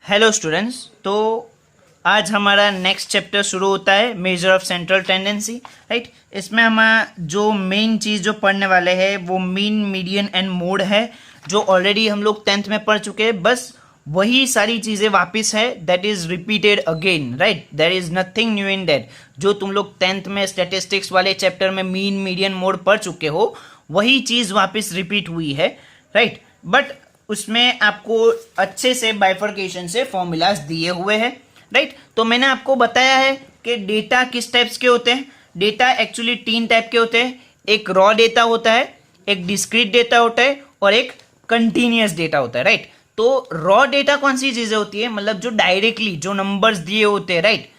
Hello students. तो आज हमारा नेक्स्ट चैप्टर शुरू होता है, measure of central tendency. Right, इसमें हम जो मेन चीज़ जो पढ़ने वाले हैं वो मीन, मीडियन एंड मोड है, जो ऑलरेडी हम लोग 10th में पढ़ चुके हैं। बस वही सारी चीज़ें वापस है, that is repeated again. Right, there is nothing new in that. जो तुम लोग 10th में स्टैटिस्टिक्स वाले चैप्टर में मीन, मीडियन, मोड पढ़ चुके हो, वही चीज़ वापस रिपीट हुई है। राइट, बट उसमें आपको अच्छे से बाइफर्केशन से फॉर्मूलाज दिए हुए हैं। राइट, तो मैंने आपको बताया है कि डेटा किस टाइप्स के होते हैं। डेटा एक्चुअली 3 टाइप के होते हैं। एक रॉ डेटा होता है, एक डिस्क्रीट डेटा होता है और एक कंटिन्यूअस डेटा होता है। राइट, तो रॉ डेटा कौन सी चीजें होती है, मतलब जो डायरेक्टली जो नंबर्स दिए होते हैं। राइट,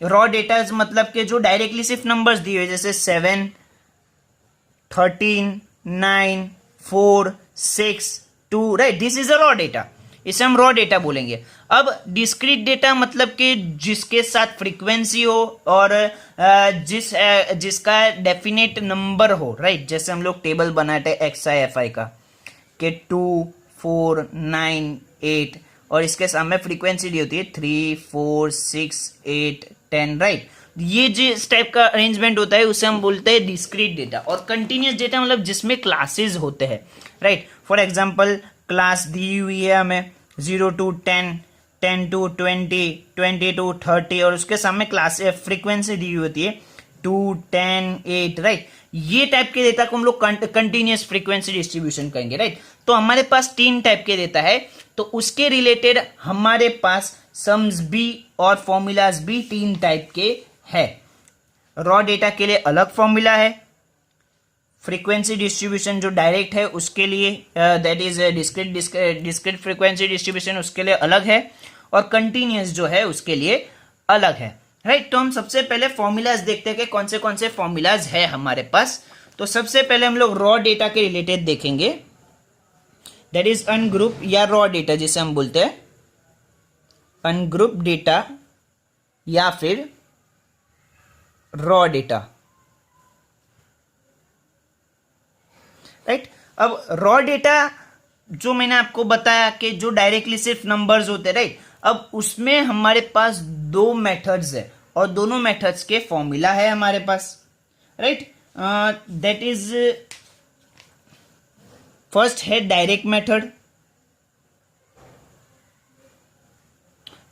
रॉ डेटा मतलब कि जो डायरेक्टली सिर्फ नंबर्स दिए हुए, जैसे 7, 13, 9, 4, 6, 2। Right, this is a raw data, इसे हम रॉ डेटा बोलेंगे। अब डिस्क्रीट डेटा मतलब कि जिसके साथ फ्रीक्वेंसी हो और जिसका डेफिनेट नंबर हो। राइट, जैसे हम लोग टेबल बनाते हैं XI FI का कि 2, 4, 9, 8 और इसके सामने फ्रीक्वेंसी दी होती है 3, 4, 6, 8, 10। राइट, ये जिस टाइप का अरेंजमेंट होता है उसे हम बोलते हैं डिस्क्रीट डेटा। और कंटिन्यूअस डेटा मतलब जिसमें क्लासेस होते हैं। राइट, फॉर एग्जांपल क्लास दी हुई है हमें 0 to 10, 10 to 20, 20 to 30 और उसके सामने क्लास फ्रीक्वेंसी दी हुई होती है 2, 10, 8। राइट, ये टाइप के डेटा को हम लोग कंटिन्यूअस फ्रीक्वेंसी डिस्ट्रीब्यूशन कहेंगे। राइट, तो हमारे पास 3 टाइप के डेटा है, तो उसके रिलेटेड हमारे पास सम्स भी और फॉर्मूलाज भी 3 टाइप के है। रॉ डेटा के लिए अलग फॉर्मूला है, फ्रीक्वेंसी डिस्ट्रीब्यूशन जो डायरेक्ट है उसके लिए that is discrete frequency distribution उसके लिए अलग है, और कंटिन्यूअस जो है उसके लिए अलग है। राइट, तो हम सबसे पहले फॉर्मूलाज देखते हैं कि कौन से फॉर्मूलाज है हमारे पास। तो सबसे पहले हम लोग रॉ डेटा के रिलेटेड देखेंगे, दैट इज अनग्रुप या रॉ डेटा जिसे हम बोलते हैं, अनग्रुप डेटा या फिर रॉ डेटा। राइट, अब रॉ डेटा जो मैंने आपको बताया कि जो डायरेक्टली सिर्फ नंबर्स होते हैं। राइट, अब उसमें हमारे पास 2 मेथड्स है और दोनों मेथड्स के फॉर्मूला है हमारे पास। राइट, दैट इज फर्स्ट है डायरेक्ट मेथड।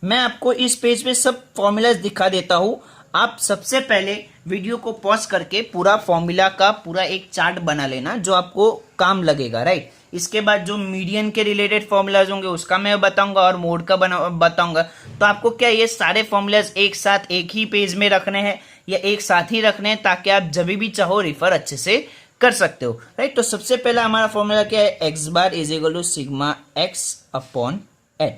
मैं आपको इस पेज पे सब फॉर्मूलाज दिखा देता हूं। आप सबसे पहले वीडियो को पॉज करके पूरा फॉर्मूला का पूरा एक चार्ट बना लेना जो आपको काम लगेगा। राइट, इसके बाद जो मीडियन के रिलेटेड फॉर्मूलाज होंगे उसका मैं बताऊंगा और मोड का बताऊंगा। तो आपको क्या ये सारे फॉर्मूलाज एक साथ एक ही पेज में रखने हैं या एक साथ ही रखने हैं, ताकि आप जब भी चाहो रिफर अच्छे से कर सकते हो। राइट, तो सबसे पहला हमारा फॉर्मूला क्या है, x bar is equal to sigma x upon n।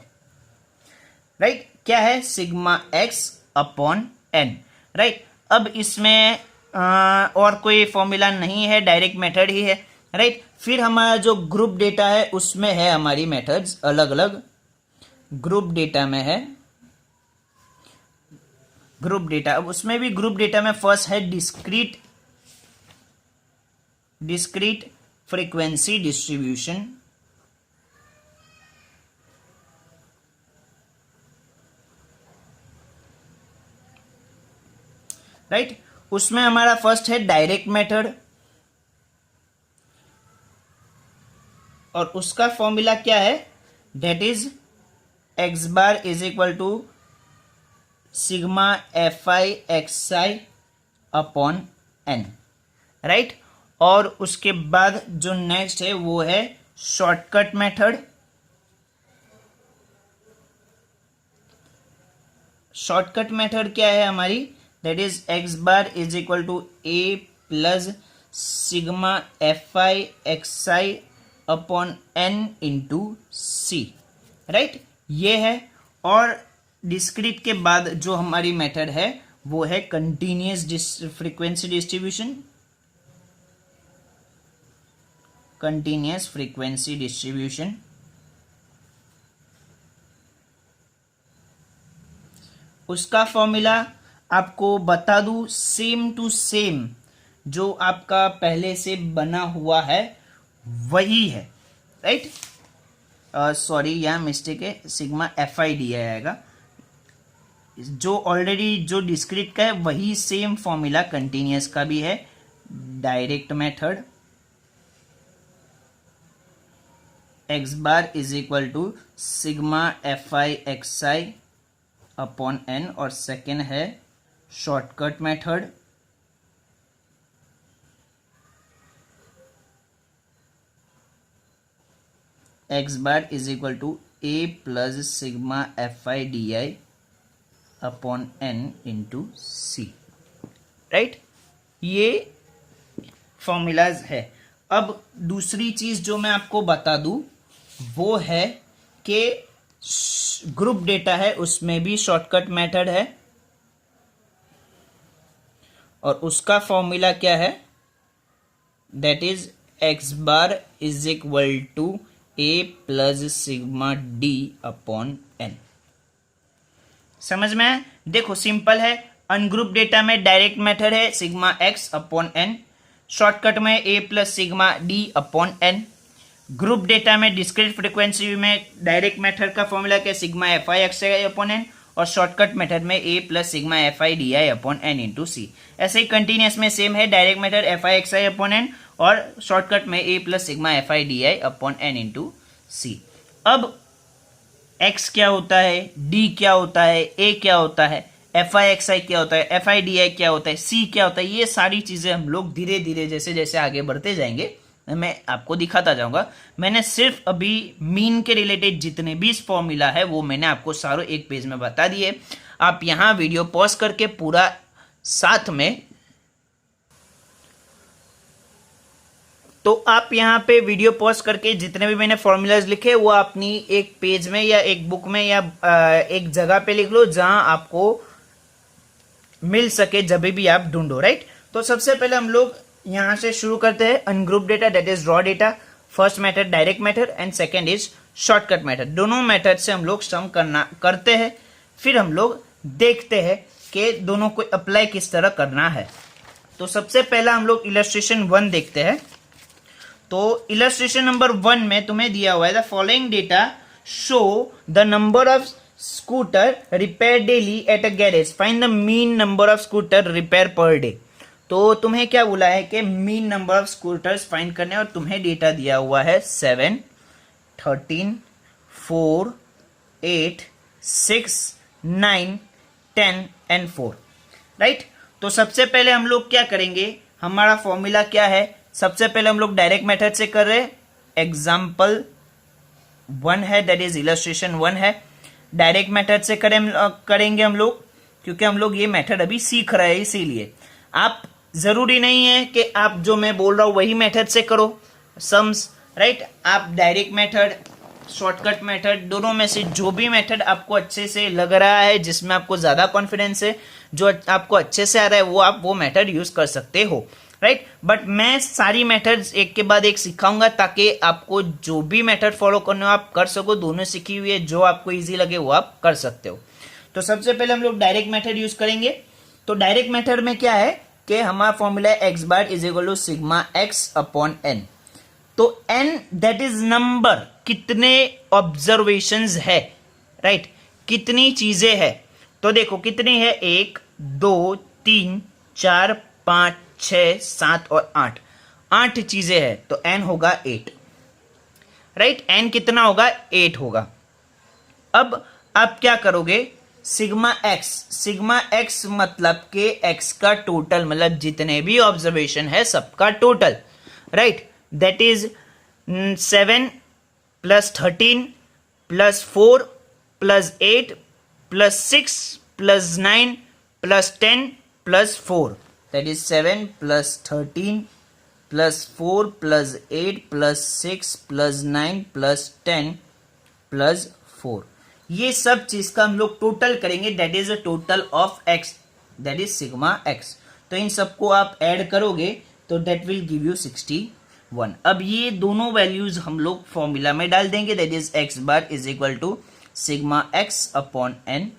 Right, क्या है, sigma x upon n। Right, अब इसमें और कोई फॉर्मूला नहीं है, डायरेक्ट मेथड ही है। राइट, फिर हमारा जो ग्रुप डेटा है उसमें है हमारी मेथड्स अलग अलग। ग्रुप डेटा में है ग्रुप डेटा, अब उसमें भी ग्रुप डेटा में फर्स्ट है डिस्क्रीट फ्रीक्वेंसी डिस्ट्रीब्यूशन। राइट, उसमें हमारा फर्स्ट है डायरेक्ट मेथड और उसका फॉर्मूला क्या है, that is x bar is equal to sigma FI XI upon n। Right, और उसके बाद जो नेक्स्ट है वो है शॉर्टकट मेथड। शॉर्टकट मेथड क्या है हमारी, that is x bar is equal to a plus sigma FI XI upon n into c। Right, ये है। और डिस्क्रीट के बाद जो हमारी मेथड है वो है continuous frequency distribution. Continuous frequency distribution, उसका फॉर्मूला आपको बता दूं, सेम टू सेम जो आपका पहले से बना हुआ है वही है। राइट, सॉरी यहाँ मिस्टेक है, सिग्मा एफ आई डी आएगा। जो ऑलरेडी जो डिस्क्रीट का है वही सेम फॉर्मूला कंटिन्यूस का भी है। Direct method x bar is equal to sigma F i x i upon n, और सेकेंड है shortcut method x bar is equal to a plus sigma F I D i upon n into c, right. ये formulas है। अब दूसरी चीज जो मैं आपको बता दूं वो है कि ग्रुप डेटा है उसमें भी शॉर्टकट मेथड है, और उसका फॉर्मूला क्या है, that is x bar is equal to a plus sigma d upon n. समझ में है? देखो सिंपल है। अनग्रुप डेटा में डायरेक्ट मेथड है sigma x upon n, shortcut में a plus sigma d upon n. Group data में discrete frequency में डायरेक्ट मेथड का फॉर्मूला क्या, sigma F i x i upon n, और शॉर्टकट मेथड में a plus sigma F I D i upon n into c. ऐसे ही continuous में same है, direct method f i x i upon n और shortcut में a plus sigma F I D i upon n into c. अब x क्या होता है, d क्या होता है, a क्या होता है, एफ आई एक्स आई क्या होता है, एफ आई डी आई क्या होता है, c क्या होता है, ये सारी चीजें हम लोग धीरे धीरे जैसे जैसे आगे बढ़ते जाएंगे मैं आपको दिखाता जाऊंगा। मैंने सिर्फ अभी मीन के रिलेटेड जितने भी फॉर्मूला है वो मैंने आपको सारों एक पेज में बता दिए। आप यहां वीडियो पॉज करके पूरा साथ में, तो आप यहाँ पे वीडियो पॉज करके जितने भी मैंने फॉर्मूलाज लिखे वो अपनी एक पेज में या एक बुक में या एक जगह पे लिख लो जहां आपको मिल सके जब भी आप ढूंढो, राइट। तो सबसे पहले हम लोग यहां से शुरू करते हैं ungroup data, that is raw data. First method direct method and second is shortcut method. दोनों मेथड से हम लोग सम करते हैं, फिर हम लोग देखते हैं कि दोनों को अप्लाई किस तरह करना है। तो सबसे पहला हम लोग इलस्ट्रेशन 1 देखते हैं। तो इलस्ट्रेशन नंबर 1 में तुम्हें दिया हुआ है the following data show the number of scooter repair daily at a garage, find the mean number of scooter repair per day. तो तुम्हें क्या बोला है कि mean number of scooters find करने, और तुम्हें डेटा दिया हुआ है 7, 13, 4, 8, 6, 9, 10 एंड 4, राइट। तो सबसे पहले हम लोग क्या करेंगे, हमारा फॉर्मूला क्या है, सबसे पहले हम लोग डायरेक्ट मेथड से कर रहे हैं। एग्जाम्पल 1 है, दैट इज इलस्ट्रेशन 1 है। डायरेक्ट मेथड से करेंगे हम लोग, क्योंकि हम लोग ये मेथड अभी सीख रहे हैं, इसीलिए आप जरूरी नहीं है कि आप जो मैं बोल रहा हूं वही मेथड से करो सम्स, राइट। आप डायरेक्ट मेथड, शॉर्टकट मेथड, दोनों में से जो भी मेथड आपको अच्छे से लग रहा है, जिसमें आपको ज्यादा कॉन्फिडेंस है, जो आपको अच्छे से आ रहा है, वो आप वो मेथड यूज कर सकते हो, राइट। बट मैं सारी मेथड्स एक के बाद एक सिखाऊंगा ताकि आपको जो भी मेथड फॉलो करने हो आप कर सको। दोनों सीखी हुई है, जो आपको इजी लगे वो आप कर सकते हो। तो सबसे पहले हम लोग डायरेक्ट मेथड यूज करेंगे। तो डायरेक्ट मेथड में क्या है कि हमारा फॉर्मूला है x bar is equal to sigma x upon n. तो एन दैट इज नंबर, कितने ऑब्जर्वेशंस है, राइट, कितनी चीजें है। तो देखो कितनी है, 1, 2, 3, 4, 5, 6, 7 और 8, 8 चीजें है। तो एन होगा 8, राइट। एन कितना होगा, 8 होगा। अब आप क्या करोगे, सिग्मा एक्स मतलब के एक्स का टोटल, मतलब जितने भी ऑब्जर्वेशन है सबका total, right. That is 7 plus 13 plus 4 plus 8 plus 6 plus 9 plus 10 plus 4, that is 7 plus 13 plus 4 plus 8 plus 6 plus 9 plus 10 plus 4। ये सब चीज का हम लोग टोटल करेंगे, that is a total of x, that is sigma x. तो इन सबको आप ऐड करोगे तो दैट विल गिव यू 61। अब ये दोनों वैल्यूज हम लोग फॉर्मूला में डाल देंगे, that is x bar is equal to sigma x upon n.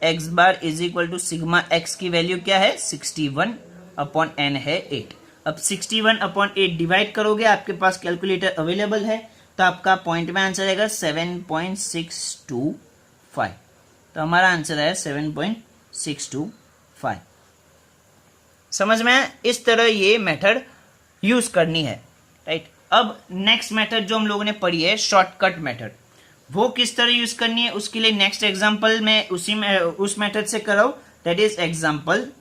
X bar is equal to sigma x की वैल्यू क्या है, 61 अपॉन एन है 8। अब 61 अपॉन 8 डिवाइड करोगे, आपके पास कैलकुलेटर अवेलेबल है तो आपका पॉइंट में आंसर आएगा 7.625। तो हमारा आंसर है 7.625। समझ में आया? इस तरह ये मेथड यूज करनी है, राइट। अब नेक्स्ट मेथड जो हम लोगों ने पढ़ी है शॉर्टकट मेथड, वो किस तरह यूज करनी है उसके लिए नेक्स्ट एग्जांपल में उस मेथड से कराऊं, दैट इज एग्जांपल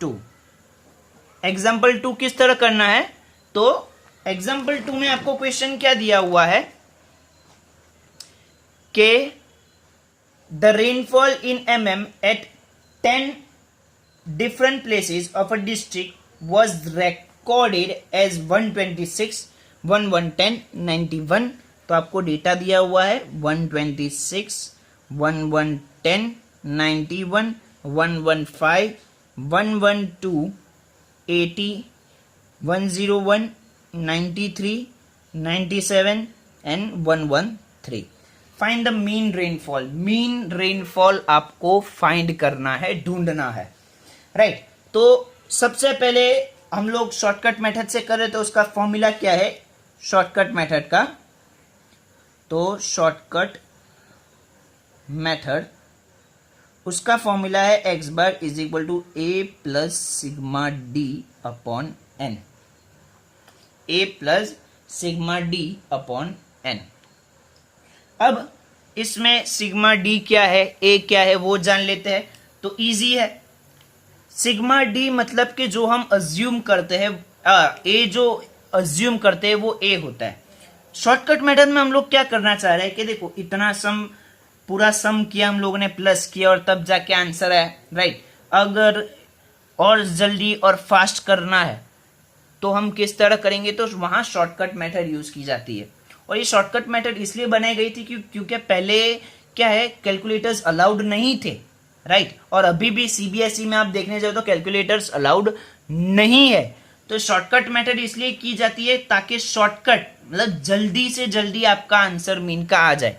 2। एग्जांपल 2 किस तरह करना है, तो एग्जांपल 2 में आपको क्वेश्चन क्या दिया हुआ है कि the rainfall in mm at 10 different places of a district was recorded as 126, 1110, 91। तो आपको डेटा दिया हुआ है 126, 1110, 91, 115, 112, 80, 101, 93, 97 and 113। Find the mean rainfall. Mean rainfall आपको फाइंड करना है, ढूंढना है, राइट। तो सबसे पहले हम लोग शॉर्टकट मेथड से करें तो उसका फॉर्मूला क्या है शॉर्टकट मेथड का, तो शॉर्टकट मेथड उसका फॉर्मूला है x bar is equal to a plus sigma d upon n. A plus sigma d upon n. अब इसमें सिग्मा डी क्या है, ए क्या है, वो जान लेते हैं तो इजी है। सिग्मा डी मतलब कि जो हम अज्यूम करते हैं, ए जो अज्यूम करते हैं वो ए होता है। शॉर्टकट मेथड में हम लोग क्या करना चाह रहे हैं कि देखो इतना सम, पूरा सम किया हम लोगों ने, प्लस किया और तब जाके आंसर है, राइट। अगर और जल्दी और फास्ट करना है तो हम किस तरह करेंगे, तो वहां शॉर्टकट मेथड यूज की जाती है। और ये शॉर्टकट मेथड इसलिए बनाई गई थी क्योंकि पहले क्या है कैलकुलेटर्स अलाउड नहीं थे, राइट। और अभी भी सीबीएसई में आप देखने जाओ तो कैलकुलेटर्स अलाउड नहीं है। तो शॉर्टकट मेथड इसलिए की जाती है ताकि शॉर्टकट मतलब जल्दी से जल्दी आपका आंसर मीन का आ जाए,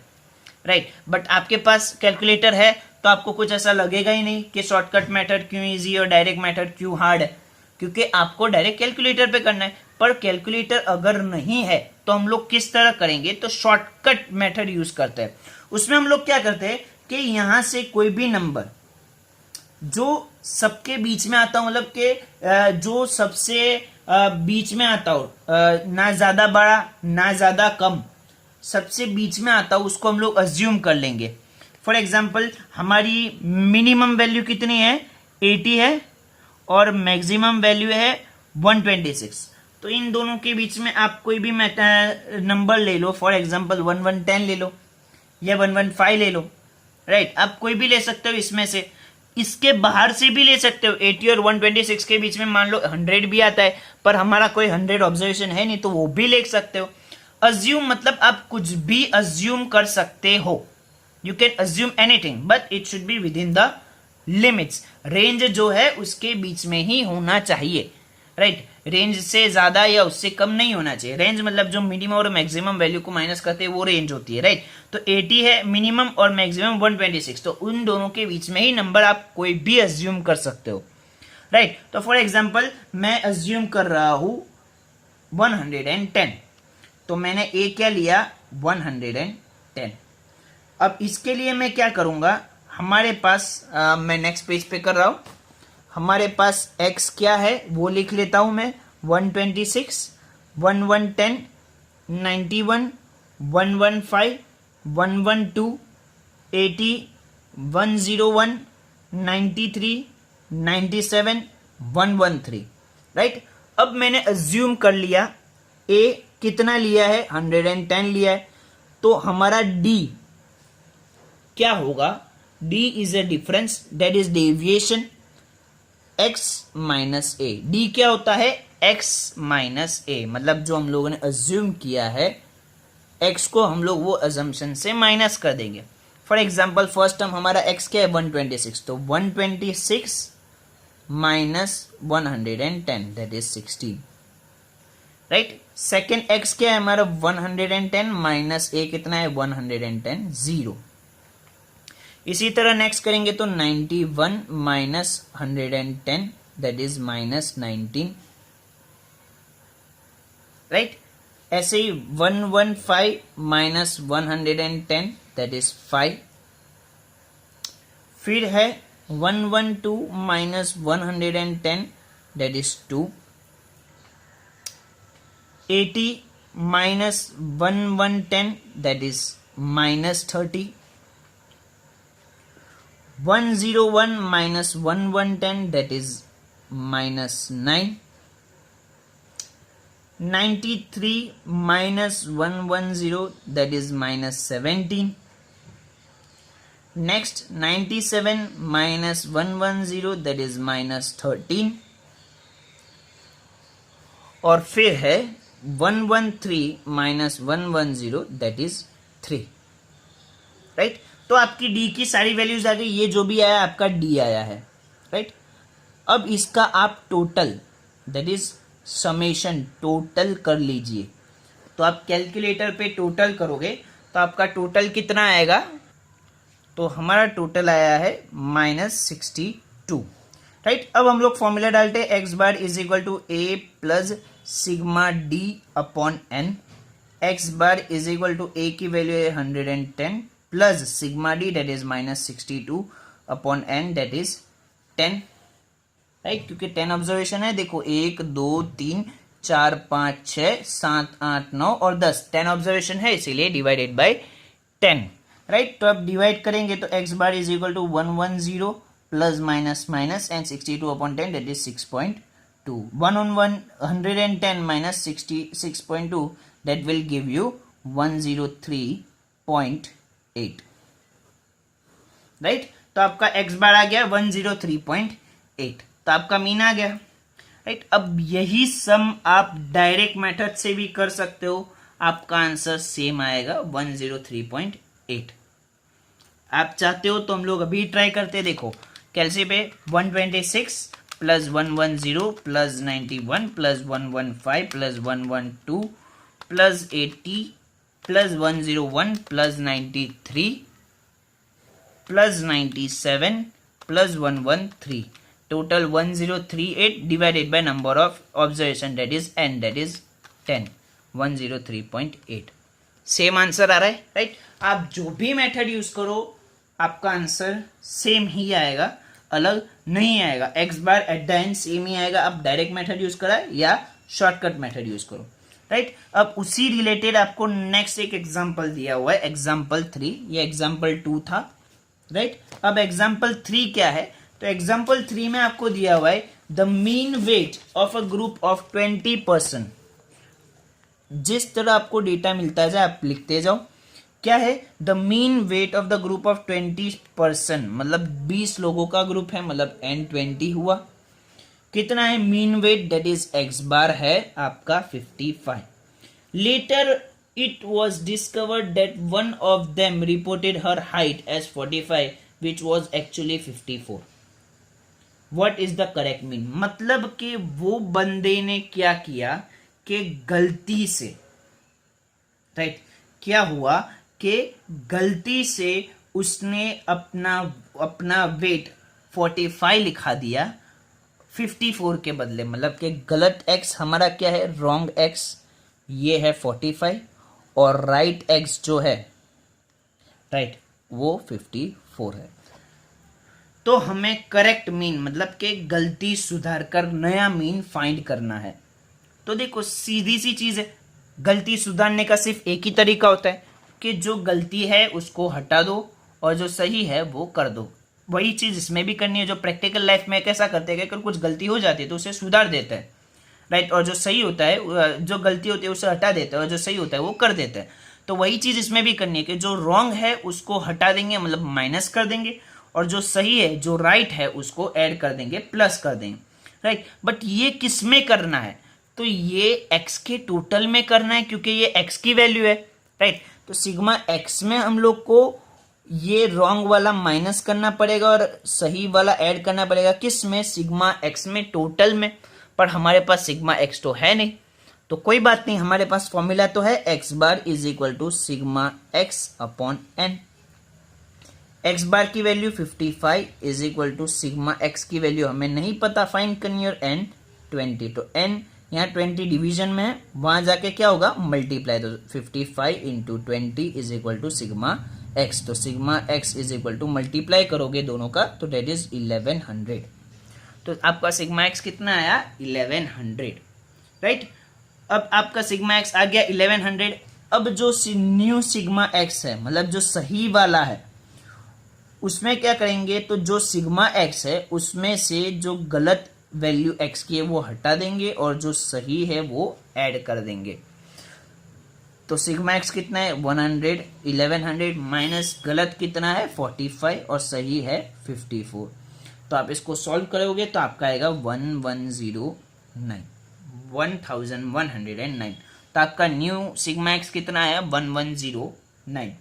राइट। बट आपके पास कैलकुलेटर है तो आपको कुछ ऐसा लगेगा ही नहीं कि शॉर्टकट मेथड क्यों इजी और डायरेक्ट मेथड क्यों हार्ड है, क्योंकि आपको डायरेक्ट कैलकुलेटर पे करना है। पर कैलकुलेटर अगर नहीं है तो हम लोग किस तरह करेंगे, तो शॉर्टकट मेथड यूज करते हैं। उसमें हम लोग क्या करते हैं कि यहां से कोई भी नंबर जो सबके बीच में आता हो, मतलब कि जो सबसे बीच में आता हो, ना ज्यादा बड़ा ना ज्यादा कम, सबसे बीच में आता हो, उसको हम लोग अज्यूम कर लेंगे। फॉर एग्जाम्पल हमारी मिनिमम वैल्यू कितनी है 80 है और मैक्सिमम वैल्यू है 126। तो इन दोनों के बीच में आप कोई भी नंबर ले लो, फॉर एग्जाम्पल 1110 ले लो या 115 ले लो, राइट। आप कोई भी ले सकते हो इसमें से, इसके बाहर से भी ले सकते हो। 80 और 126 के बीच में मान लो 100 भी आता है, पर हमारा कोई 100 ऑब्जर्वेशन है नहीं तो वो भी ले सकते हो। अज्यूम मतलब आप कुछ भी अज्यूम कर सकते हो, you can assume anything but it should be with in the limits. Range जो है उसके बीच में ही होना चाहिए, राइट। रेंज से ज्यादा या उससे कम नहीं होना चाहिए। रेंज मतलब जो मिनिमम और मैक्सिमम वैल्यू को माइनस करते हैं वो रेंज होती है, राइट। तो 80 है मिनिमम और मैक्सिमम 126, तो उन दोनों के बीच में ही नंबर आप कोई भी अज्यूम कर सकते हो, राइट। तो फॉर एग्जाम्पल मैं अज्यूम कर रहा हूं 110, तो मैंने ए क्या लिया 110। अब इसके लिए मैं क्या करूंगा, हमारे पास मैं नेक्स्ट पेज पे कर रहा हूं, हमारे पास x क्या है वो लिख लेता हूं मैं 126, 1110, 91, 115, 112, 80, 101, 93, 97, 113, राइट। अब मैंने अज्यूम कर लिया a कितना लिया है 110 लिया है, तो हमारा d क्या होगा, d is a difference that is deviation x minus A. D क्या होता है x माइनस ए, मतलब जो हम लोगों ने अज्यूम किया है x को हम लोग वो अजम्पशन से माइनस कर देंगे। फॉर एग्जाम्पल फर्स्ट टर्म हमारा x क्या है 126, तो 126 minus 110 that is 16, right. Second x क्या है हमारा 110 माइनस a कितना है 110 0। इसी तरह नेक्स्ट करेंगे तो 91 minus 110 that is minus 19, right. ऐसे ही 115 माइनस 110 दैट इज 5। फिर है 112 minus 110 that is 2। 80 minus 110 that is minus 30। 101 minus 110 that is minus 9। 93 minus 110 that is minus 17। next 97 minus 110 that is minus 13। और फिर है 113 माइनस 110 दैट इज 3। राइट, तो आपकी D की सारी वैल्यूज आ गई, ये जो भी आया आपका डी आया है। राइट, अब इसका आप total that is summation total कर लीजिए। तो आप कैलकुलेटर पे टोटल करोगे तो आपका टोटल कितना आएगा, तो हमारा टोटल आया है -62। राइट, अब हम लोग फॉर्मूला डालते हैं x bar is equal to a plus sigma d upon n. X bar is equal to a की वैल्यू है 110 plus sigma d that is -62 upon n that is 10। Right, क्योंकि 10 ऑब्जर्वेशन है। देखो 1 2 3 4 5 6 7 8 9 और 10 10 ऑब्जर्वेशन है, इसीलिए डिवाइडेड बाय 10। राइट, तो अब डिवाइड करेंगे तो x bar is equal to 110 plus minus minus and 62 upon 10 that is 6.2। 110 minus 6.2 that will give you 103.8। Right, तो आपका एक्स बार आ गया 103.8, तो आपका मीन आ गया। राइट, अब यही सम आप डायरेक्ट मेथड से भी कर सकते हो, आपका आंसर सेम आएगा 103.8। आप चाहते हो तो हम लोग अभी ट्राई करते हैं। देखो कैलसी पे 126 plus 110 plus 91 plus 115 plus 112 plus 80 plus 101 plus 93 plus 97 plus 113 total 1038 divided by number of observation that is n that is 10 103.8। Same answer आ रहा है। राइट, आप जो भी मेथड यूज करो आपका आंसर सेम ही आएगा, अलग नहीं आएगा। X bar at the end same ही आएगा, आप डायरेक्ट मेथड यूज करा या शॉर्टकट मेथड यूज करो। राइट, अब उसी रिलेटेड आपको नेक्स्ट एक एग्जांपल दिया हुआ है, एग्जांपल 3। ये एग्जांपल 2 था। राइट, अब एग्जांपल 3 क्या है, तो एग्जांपल 3 में आपको दिया हुआ है the mean weight of a group of 20%। जिस तरह आपको डेटा मिलता जाए आप लिखते जाओ। क्या है, the mean weight of the group of 20%, मतलब 20 लोगों का ग्रुप है, मतलब n20 हुआ। कितना है mean weight, that is x bar है आपका 55। Later it was discovered that one of them reported her height as 45 which was actually 54। What is the correct mean, मतलब कि वो बंदे ने क्या किया कि गलती से, राइट, क्या हुआ कि गलती से उसने अपना वेट 45 लिखा दिया 54 के बदले। मतलब कि गलत एक्स हमारा क्या है, रॉन्ग एक्स ये है 45 और राइट एक्स जो है, राइट, वो 54 है। तो हमें करेक्ट मीन मतलब कि गलती सुधार कर नया मीन फाइंड करना है। तो देखो सीधी सी चीज है, गलती सुधारने का सिर्फ एक ही तरीका होता है कि जो गलती है उसको हटा दो और जो सही है वो कर दो। वही चीज इसमें भी करनी है। जो प्रैक्टिकल लाइफ में कैसा करते हैं कि कुछ गलती हो जाती है तो उसे सुधार देता है, राइट, और जो सही होता है, जो गलती होती है उसे हटा देता है और जो सही होता है वो कर देता है। तो वही चीज इसमें भी करनी है कि जो रॉन्ग है उसको हटा देंगे, मतलब माइनस कर देंगे, और जो सही है, जो राइट है, उसको ऐड कर देंगे, प्लस कर देंगे। राइट, बट ये किस में करना है, तो ये एक्स के टोटल में करना है क्योंकि ये एक्स की वैल्यू है। राइट, तो सिग्मा एक्स में हम लोग को ये रॉन्ग वाला माइनस करना पड़ेगा और सही वाला ऐड करना पड़ेगा। किस में, सिग्मा एक्स में, टोटल में। पर हमारे पास सिग्मा एक्स तो है नहीं, तो कोई बात नहीं, हमारे पास फॉर्मूला तो है x bar is equal to sigma x upon n. X bar की value 55 is equal to sigma x की वैल्यू हमें नहीं पता, फाइंड करनी, और एन 20। तो एन यहाँ 20 डिवीजन में है, वहां जाके क्या होगा मल्टीप्लाई, तो 55 into 20 is equal to sigma x, तो sigma x is equal to multiply करोगे दोनों का तो डेट इज 1100, तो आपका सिग्मा एक्स कितना आया 1100, राइट। अब आपका सिग्मा एक्स आ गया 1100। अब जो न्यू सिग्मा एक्स है मतलब जो सही वाला है उसमें क्या करेंगे, तो जो सिग्मा एक्स है उसमें से जो गलत वैल्यू एक्स की है वो हटा देंगे और जो सही है वो ऐड कर देंगे। तो सिग्मा एक्स कितना है 100, 1100 माइनस गलत कितना है 45 और सही है 54। तो आप इसको सॉल्व करोगे तो आपका आएगा 1109। तो आपका न्यू सिग्मा एक्स कितना आया 1109,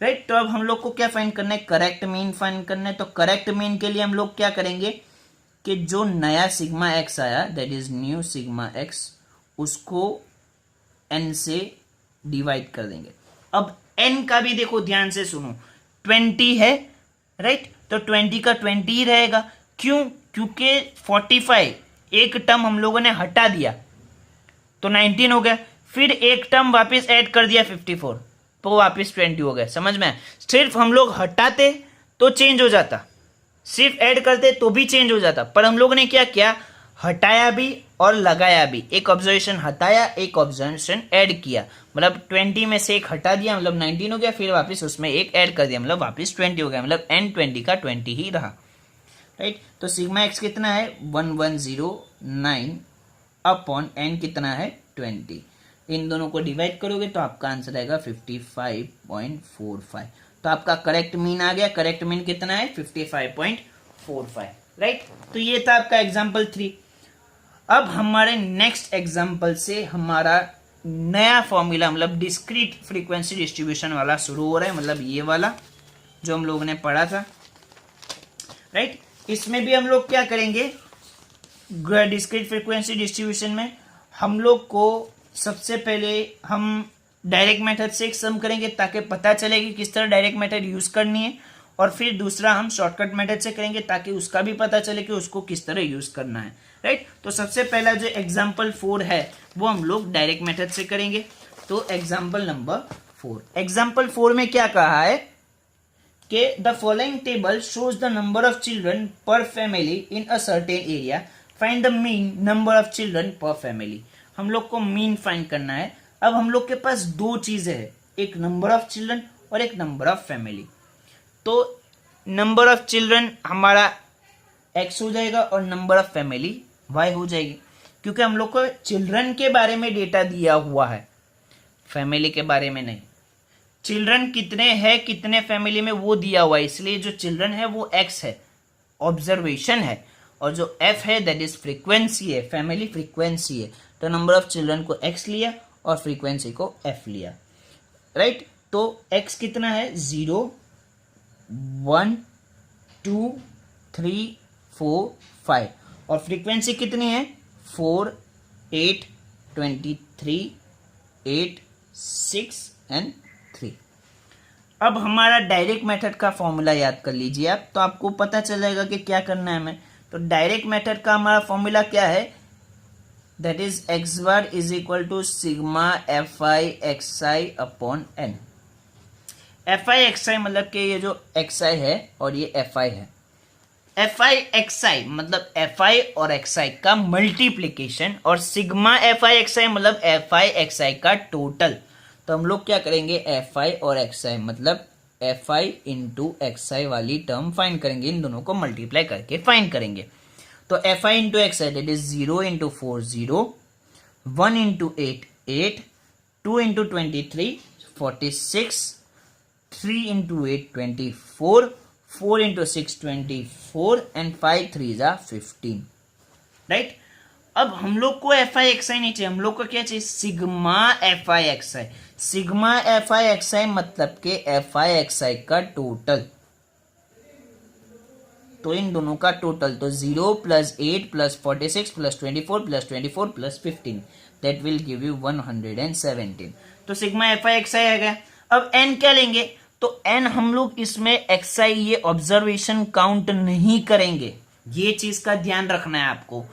राइट। तो अब हम लोग को क्या फाइंड करना है, करेक्ट मीन फाइंड करना है। तो करेक्ट मीन के लिए हम लोग क्या करेंगे कि जो नया सिग्मा एक्स आया that is new sigma x, उसको n से डिवाइड कर देंगे। अब n का भी देखो ध्यान से सुनो, 20 है, राइट। तो 20 का 20 ही रहेगा, क्यों, क्योंकि 45 एक टर्म हम लोगों ने हटा दिया तो 19 हो गया, फिर एक टर्म वापस ऐड कर दिया 54 तो वापस 20 हो गया। समझ में? सिर्फ हम लोग हटाते तो चेंज हो जाता, सिर्फ ऐड करते तो भी चेंज हो जाता, पर हम लोग ने क्या किया, हटाया भी और लगाया भी। एक ऑब्जर्वेशन हटाया, एक ऑब्जर्वेशन ऐड किया, मतलब 20 में से एक हटा दिया मतलब 19 हो गया, फिर वापस उसमें एक ऐड कर दिया मतलब वापस 20 हो गया, मतलब n 20 का 20 ही रहा, राइट। तो सिग्मा एक्स कितना है 1109 अपॉन n कितना है 20, इन दोनों को डिवाइड करोगे तो आपका आंसर आएगा 55.45। तो आपका करेक्ट मीन आ गया, करेक्ट मीन कितना है 55.45, राइट। तो ये था आपका एग्जाम्पल 3। अब हमारे नेक्स्ट एग्जाम्पल से हमारा नया फॉर्मूला मतलब डिस्क्रीट फ्रीक्वेंसी डिस्ट्रीब्यूशन वाला शुरू हो रहा है, मतलब ये वाला जो हम लोगों ने पढ़ा था, राइट। इसमें भी हम लोग क्या करेंगे, डिस्क्रीट फ्रीक्वेंसी डिस्ट्रीब्यूशन में हम लोग को सबसे पहले हम डायरेक्ट मेथड से एक सम करेंगे ताकि पता चले कि किस तरह डायरेक्ट मेथड यूज करनी है, और फिर दूसरा हम शॉर्टकट मेथड से करेंगे ताकि उसका भी पता चले कि उसको किस तरह यूज करना है, राइट। तो सबसे पहला जो एग्जाम्पल 4 है वो हम लोग डायरेक्ट मेथड से करेंगे। तो एग्जाम्पल नंबर 4, एग्जाम्पल 4 में क्या कहा है कि the following table shows the number of children per family in a certain area, find the mean number of children per family. हम लोग को मीन फाइंड करना है। अब हम लोग के पास दो चीजें हैं, एक नंबर ऑफ चिल्ड्रन और एक नंबर ऑफ फैमिली। तो नंबर ऑफ चिल्ड्रन हमारा x हो जाएगा और नंबर ऑफ फैमिली y हो जाएगी, क्योंकि हम लोग को चिल्ड्रन के बारे में डेटा दिया हुआ है, फैमिली के बारे में नहीं। चिल्ड्रन कितने हैं कितने फैमिली में वो दिया हुआ है, इसलिए जो चिल्ड्रन है वो x है, ऑब्जर्वेशन है, और जो f है दैट इज फ्रीक्वेंसी है, फैमिली फ्रीक्वेंसी है। तो नंबर ऑफ चिल्ड्रन को x लिया और फ्रीक्वेंसी को f लिया, राइट। तो x कितना है 0 1 2 3 4 5 और फ्रीक्वेंसी कितनी है 4 8 23 8 6 एंड 3। अब हमारा डायरेक्ट मेथड का फॉर्मूला याद कर लीजिए आप, तो आपको पता चल जाएगा कि क्या करना है हमें। तो डायरेक्ट मेथड का हमारा फॉर्मूला क्या है, that is x bar is equal to sigma F i x i upon n. F i x i मतलब कि ये जो एक्स आई है और ये एफ आई है, एफ आई एक्स आई मतलब एफ आई और एक्स आई का मल्टीप्लीकेशन, और sigma F i x i मतलब एफ आई एक्स आई का टोटल। तो हम लोग क्या करेंगे, एफ आई और एक्स आई मतलब एफ आई इंटू एक्स आई वाली टर्म फाइंड करेंगे, इन दोनों को मल्टीप्लाई करके फाइंड करेंगे। तो F I into x i that is 0 into 4 0, 1 into 8 8, 2 into 23 46, 3 into 8 24, 4 into 6 24 and 5 3 जा 15, राइट। अब हम लोग को एफ आई एक्स आई नहीं चाहिए, हम लोग को क्या चाहिए, sigma F i x i. Sigma F i x i मतलब के एफ आई एक्स आई का टोटल, तो इन दोनों का टोटल, तो 0 plus 8 plus 46 plus 24 plus 24 plus 15 that will give you 117। तो सिग्मा एफ आई एक्स आई आ गया। अब एन क्या लेंगे, तो एन हम लोग इसमें एक्स आई ये ऑब्जर्वेशन काउंट नहीं करेंगे, ये चीज का ध्यान रखना है आपको।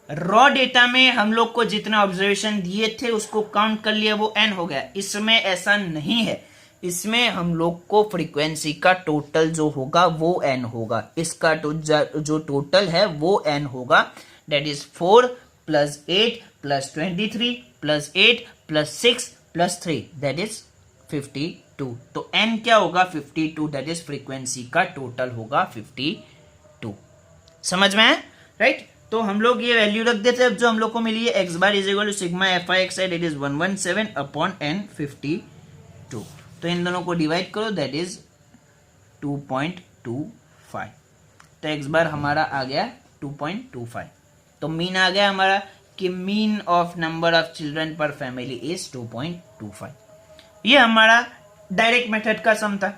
रॉ डेटा में हम लोग को जितना ऑब्जर्वेशन दिए थे उसको काउंट कर लिया, वो n हो गया। इसमें ऐसा नहीं है, इसमें हम लोग को फ्रीक्वेंसी का टोटल जो होगा वो n होगा। इसका जो टोटल है वो n होगा, that is 4 plus 8 plus 23 plus 8 plus 6 plus 3, that is 52। तो n क्या होगा 52, दैट इज फ्रीक्वेंसी का टोटल होगा 52। समझ में है, राइट? तो हम लोग ये वैल्यू रख देते हैं जो हम लोग को मिली है, x bar is equal to sigma F i x i, that is 117 upon n 52। तो इन दोनों को डिवाइड करो, दैट इज 2.25। तो एक्स बार हमारा आ गया 2.25। तो मीन आ गया हमारा कि mean of number of children per family is 2.25। ये हमारा डायरेक्ट मेथड का सम था।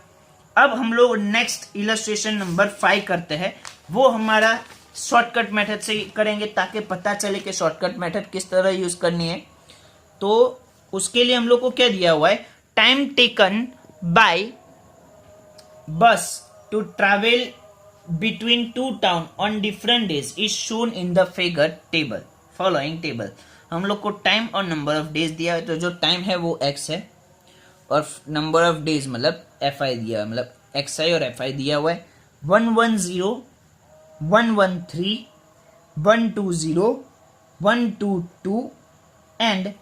अब हम लोग नेक्स्ट इलस्ट्रेशन नंबर 5 करते हैं, वो हमारा शॉर्टकट मेथड से करेंगे ताकि पता चले कि शॉर्टकट मेथड किस तरह यूज करनी है। तो उसके लिए हम लोग को क्या दिया हुआ है, time taken by bus to travel between two town on different days is shown in the figure table, following table. हम लोग को टाइम और नंबर ऑफ डेज दिया है, तो जो टाइम है वो x है और नंबर ऑफ डेज मतलब fi दिया है, मतलब xi और fi दिया हुआ है। 110 113 120 122 एंड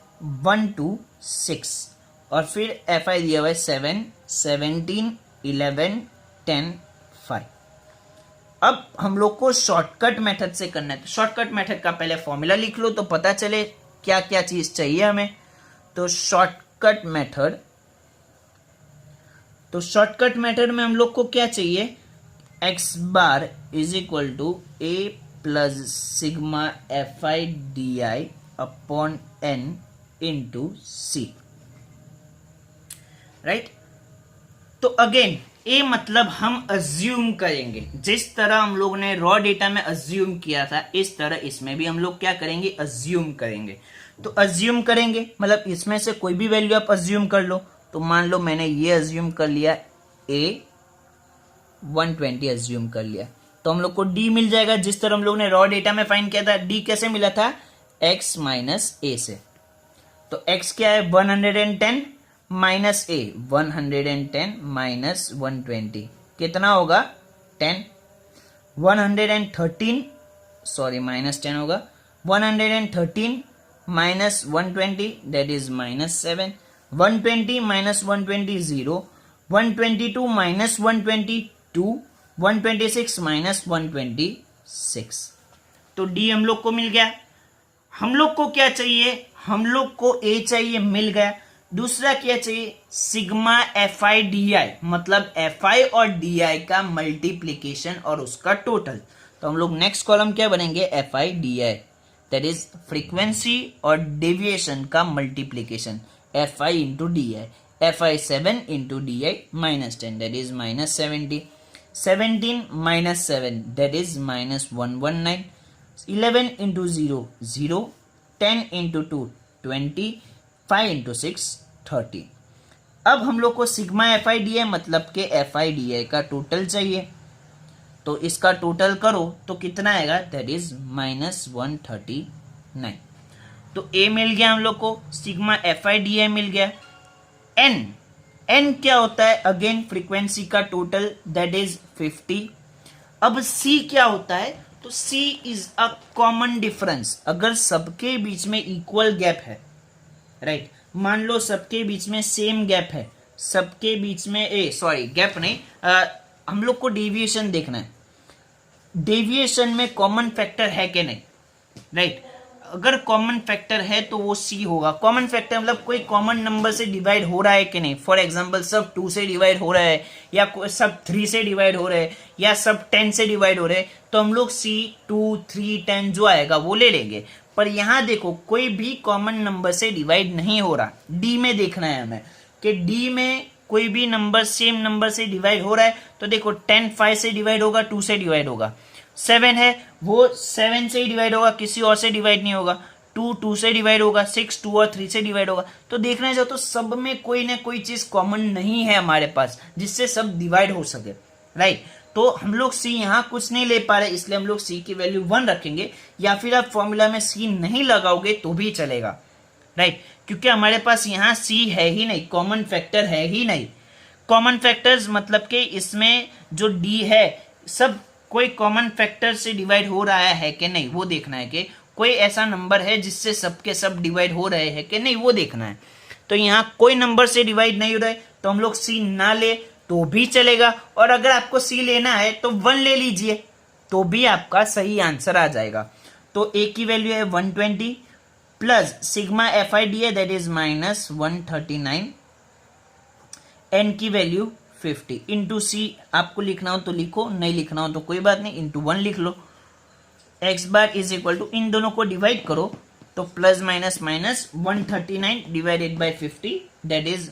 126 और फिर fi दिया हुआ है 7 17 11 10 5। अब हम लोग को शॉर्टकट मेथड से करना है, तो शॉर्टकट मेथड का पहले फॉर्मूला लिख लो तो पता चले क्या क्या चीज चाहिए हमें। तो शॉर्टकट मेथड में हम लोग को क्या चाहिए, x bar is equal to a plus sigma F I D i upon n into c, right? तो अगेन ए मतलब हम अज्यूम करेंगे, जिस तरह हम लोग ने रॉ डेटा में अज्यूम किया था इस तरह इसमें भी हम लोग क्या करेंगे, अज्यूम करेंगे। तो अज्यूम करेंगे मतलब इसमें से कोई भी वैल्यू आप अज्यूम कर लो। तो मान लो मैंने ये अज्यूम कर लिया, ए 120 अज्यूम कर लिया, तो हम लोग को डी मिल जाएगा जिस तरह हम लोग ने रॉ डेटा में फाइंड किया था। डी कैसे मिला था, x माइनस ए से। तो x क्या है 110 माइनस ए, 110 माइनस 120 कितना होगा 10। 113 सॉरी माइनस 10 होगा, 113 minus 120 that is minus 7। 120 minus 120 0, 122 minus 122, 126 minus 126। तो डी हम लोग को मिल गया। हम लोग को क्या चाहिए, हम लोग को ए चाहिए, मिल गया। दूसरा क्या चाहिए, sigma F I D I, मतलब एफ आई और डी आई का मल्टीप्लीकेशन और उसका टोटल। तो हम लोग नेक्स्ट कॉलम क्या बनेंगे, F I D I, that is frequency और डेविएशन का multiplication, F I into D I. fi 7 into di minus 10 that is minus 70, 17 minus 7 that is minus 119, 11 into 0 0, 10 into 2 20, 5 into 6 30। अब हम लोग को sigma F I D I मतलब के F I D I का total चाहिए। तो इसका टोटल करो तो कितना आएगा, दैट इज माइनस 139। तो ए मिल गया हम लोग को, sigma F I D I मिल गया। एन क्या होता है, अगेन फ्रीक्वेंसी का टोटल दैट इज 50। अब सी क्या होता है, तो C is a common difference. अगर सबके बीच में इक्वल गैप है, राइट, मान लो सबके बीच में सेम गैप है, सबके बीच में गैप नहीं, हम लोग को डेविएशन देखना है, डेविएशन में कॉमन फैक्टर है कि नहीं, राइट। अगर कॉमन फैक्टर है तो वो सी होगा। कॉमन फैक्टर मतलब कोई कॉमन नंबर से डिवाइड हो रहा है कि नहीं। फॉर एग्जांपल सब 2 से डिवाइड हो रहा है, या सब 3 से डिवाइड हो रहे हैं, या सब 10 से डिवाइड हो रहे हैं, तो हम लोग सी 2 3 10 जो आएगा वो ले लेंगे। पर यहाँ देखो कोई भी कॉमन नंबर से डिवाइड नहीं हो रहा। डी में देखना है हमें कि डी में कोई भी नंबर सेम नंबर से डिवाइड हो रहा है। तो देखो 10 5 से डिवाइड होगा, 2 से डिवाइड होगा। 7 है वो 7 से ही डिवाइड होगा, किसी और से डिवाइड नहीं होगा। 2 2 से डिवाइड होगा, 6 2 और 3 से डिवाइड होगा। तो देखना जाओ तो सब में कोई ना कोई चीज कॉमन नहीं है हमारे पास जिससे सब डिवाइड हो सके, राइट। तो हम लोग सी यहाँ कुछ नहीं ले पा रहे, इसलिए हम लोग सी की वैल्यू 1 रखेंगे, या फिर आप फॉर्मूला में सी नहीं लगाओगे तो भी चलेगा, राइट, क्योंकि हमारे पास यहाँ सी है ही नहीं, कॉमन फैक्टर है ही नहीं। कॉमन फैक्टर्स मतलब कि इसमें जो डी है सब कोई कॉमन फैक्टर से डिवाइड हो रहा है कि नहीं, वो देखना है, कि कोई ऐसा नंबर है जिससे सबके सब डिवाइड हो रहे हैं कि नहीं, वो देखना है। तो यहाँ कोई नंबर से डिवाइड नहीं हो रहा है, तो हम लोग सी ना ले तो भी चलेगा, और अगर आपको सी लेना है तो 1 ले लीजिए, तो भी आपका सही आंसर आ जाएगा। तो ए की वैल्यू है 120 plus sigma F I D है दैट इज माइनस 139, एन की वैल्यू 50 इंटू सी, आपको लिखना हो तो लिखो, नहीं लिखना हो तो कोई बात नहीं, इंटू 1 लिख लो। X bar is equal to, इन दोनों को डिवाइड करो तो plus minus minus 139 divided by 50 that is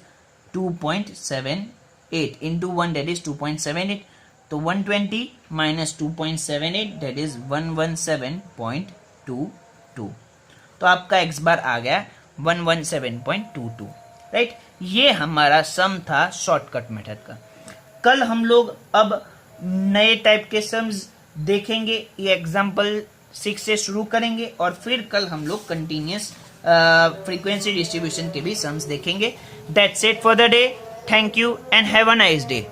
2.78 into 1 that is 2.78, तो 120 माइनस 2.78 दैट इज 117.22, तो आपका एक्स बार आ गया 117.22, राइट। ये हमारा सम था शॉर्टकट मेथड का। कल हम लोग अब नए टाइप के सम्स देखेंगे, ये एग्जाम्पल 6 से शुरू करेंगे, और फिर कल हम लोग कंटिन्यूस फ्रीक्वेंसी डिस्ट्रीब्यूशन के भी सम्स देखेंगे। That's it for the day, thank you and have a nice day.